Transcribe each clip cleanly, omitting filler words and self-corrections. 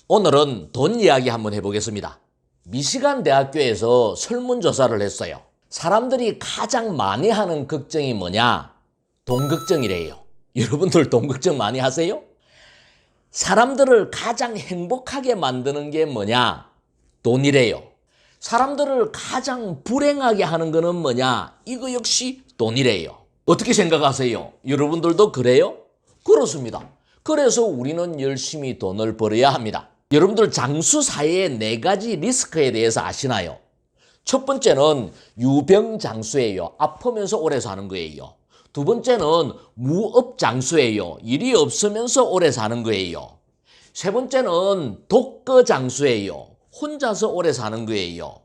오늘은 돈 이야기 한번 해보겠습니다. 미시간 대학교에서 설문조사를 했어요. 사람들이 가장 많이 하는 걱정이 뭐냐? 돈 걱정이래요. 여러분들 돈 걱정 많이 하세요? 사람들을 가장 행복하게 만드는 게 뭐냐? 돈이래요. 사람들을 가장 불행하게 하는 거는 뭐냐? 이거 역시 돈이래요. 어떻게 생각하세요? 여러분들도 그래요? 그렇습니다. 그래서 우리는 열심히 돈을 벌어야 합니다. 여러분들 장수 사회의 4가지 리스크에 대해서 아시나요? 첫 번째는 유병장수예요. 아프면서 오래 사는 거예요. 두 번째는 무업장수예요. 일이 없으면서 오래 사는 거예요. 세 번째는 독거장수예요. 혼자서 오래 사는 거예요.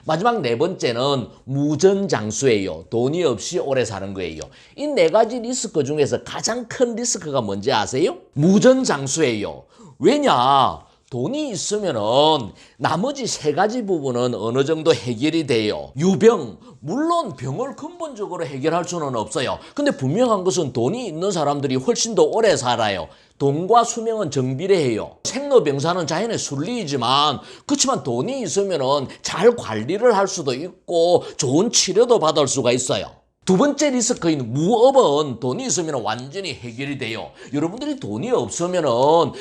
마지막 4번째는 무전장수예요. 돈이 없이 오래 사는 거예요. 이 4가지 리스크 중에서 가장 큰 리스크가 뭔지 아세요? 무전장수예요. 왜냐? 돈이 있으면은 나머지 3가지 부분은 어느 정도 해결이 돼요. 유병, 물론 병을 근본적으로 해결할 수는 없어요. 근데 분명한 것은 돈이 있는 사람들이 훨씬 더 오래 살아요. 돈과 수명은 정비례해요. 생로병사는 자연의 순리이지만 그렇지만 돈이 있으면은 잘 관리를 할 수도 있고 좋은 치료도 받을 수가 있어요. 두 번째 리스크인 무업은 돈이 있으면 완전히 해결이 돼요. 여러분들이 돈이 없으면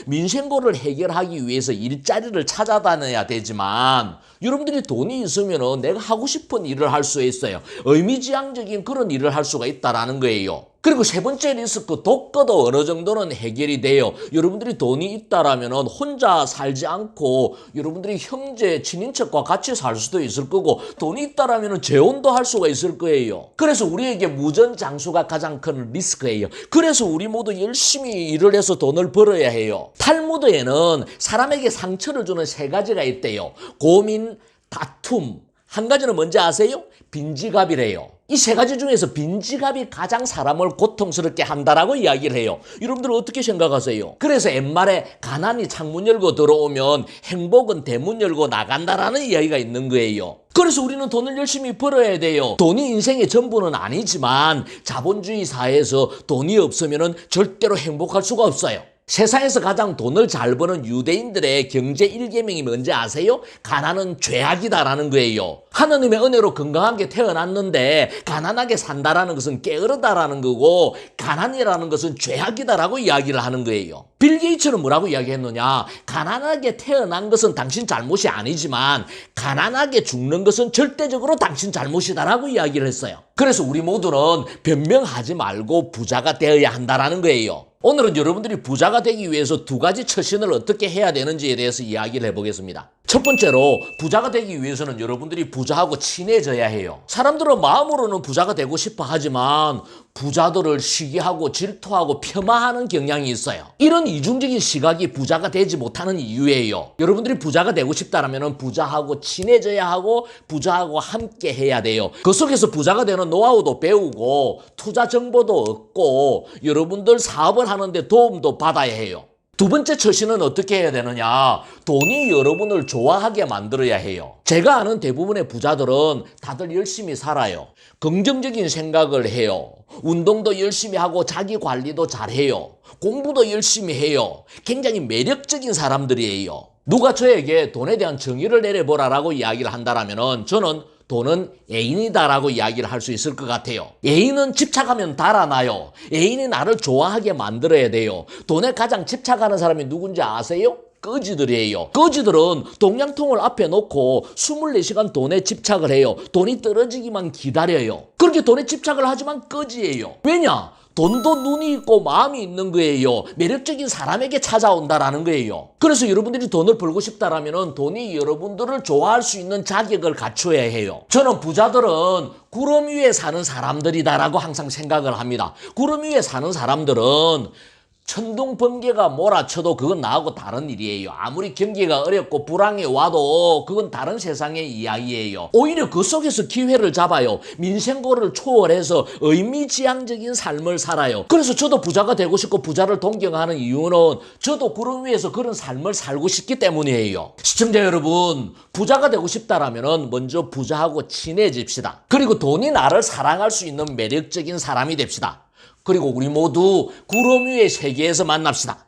민생고를 해결하기 위해서 일자리를 찾아다녀야 되지만 여러분들이 돈이 있으면 내가 하고 싶은 일을 할 수 있어요. 의미지향적인 그런 일을 할 수가 있다는 거예요. 그리고 세 번째 리스크 독거도 어느 정도는 해결이 돼요. 여러분들이 돈이 있다라면 혼자 살지 않고 여러분들이 형제, 친인척과 같이 살 수도 있을 거고 돈이 있다라면 재혼도 할 수가 있을 거예요. 그래서 우리에게 무전장수가 가장 큰 리스크예요. 그래서 우리 모두 열심히 일을 해서 돈을 벌어야 해요. 탈무드에는 사람에게 상처를 주는 3가지가 있대요. 고민, 다툼, 한 가지는 뭔지 아세요? 빈지갑이래요. 이 3가지 중에서 빈지갑이 가장 사람을 고통스럽게 한다라고 이야기를 해요. 여러분들 어떻게 생각하세요? 그래서 옛말에 가난이 창문 열고 들어오면 행복은 대문 열고 나간다라는 이야기가 있는 거예요. 그래서 우리는 돈을 열심히 벌어야 돼요. 돈이 인생의 전부는 아니지만 자본주의 사회에서 돈이 없으면 절대로 행복할 수가 없어요. 세상에서 가장 돈을 잘 버는 유대인들의 경제 1계명이 뭔지 아세요? 가난은 죄악이다라는 거예요. 하느님의 은혜로 건강하게 태어났는데 가난하게 산다라는 것은 게으르다라는 거고 가난이라는 것은 죄악이다라고 이야기를 하는 거예요. 빌 게이츠는 뭐라고 이야기했느냐? 가난하게 태어난 것은 당신 잘못이 아니지만 가난하게 죽는 것은 절대적으로 당신 잘못이다라고 이야기를 했어요. 그래서 우리 모두는 변명하지 말고 부자가 되어야 한다라는 거예요. 오늘은 여러분들이 부자가 되기 위해서 2가지 처신을 어떻게 해야 되는지에 대해서 이야기를 해보겠습니다. 첫 번째로 부자가 되기 위해서는 여러분들이 부자하고 친해져야 해요. 사람들은 마음으로는 부자가 되고 싶어 하지만 부자들을 시기하고 질투하고 폄하하는 경향이 있어요. 이런 이중적인 시각이 부자가 되지 못하는 이유예요. 여러분들이 부자가 되고 싶다면 부자하고 친해져야 하고 부자하고 함께 해야 돼요. 그 속에서 부자가 되는 노하우도 배우고 투자 정보도 얻고 여러분들 사업을 하는데 도움도 받아야 해요. 두 번째 처신은 어떻게 해야 되느냐? 돈이 여러분을 좋아하게 만들어야 해요. 제가 아는 대부분의 부자들은 다들 열심히 살아요. 긍정적인 생각을 해요. 운동도 열심히 하고 자기 관리도 잘해요. 공부도 열심히 해요. 굉장히 매력적인 사람들이에요. 누가 저에게 돈에 대한 정의를 내려보라라고 이야기를 한다면 저는 돈은 애인이다라고 이야기를 할 수 있을 것 같아요. 애인은 집착하면 달아나요. 애인이 나를 좋아하게 만들어야 돼요. 돈에 가장 집착하는 사람이 누군지 아세요? 거지들이에요. 거지들은 동양통을 앞에 놓고 24시간 돈에 집착을 해요. 돈이 떨어지기만 기다려요. 그렇게 돈에 집착을 하지만 거지예요. 왜냐? 돈도 눈이 있고 마음이 있는 거예요. 매력적인 사람에게 찾아온다라는 거예요. 그래서 여러분들이 돈을 벌고 싶다라면 돈이 여러분들을 좋아할 수 있는 자격을 갖춰야 해요. 저는 부자들은 구름 위에 사는 사람들이다라고 항상 생각을 합니다. 구름 위에 사는 사람들은 천둥 번개가 몰아쳐도 그건 나하고 다른 일이에요. 아무리 경기가 어렵고 불황이 와도 그건 다른 세상의 이야기예요. 오히려 그 속에서 기회를 잡아요. 민생고를 초월해서 의미지향적인 삶을 살아요. 그래서 저도 부자가 되고 싶고 부자를 동경하는 이유는 저도 구름 위에서 그런 삶을 살고 싶기 때문이에요. 시청자 여러분, 부자가 되고 싶다라면 먼저 부자하고 친해집시다. 그리고 돈이 나를 사랑할 수 있는 매력적인 사람이 됩시다. 그리고 우리 모두 구름 위의 세계에서 만납시다.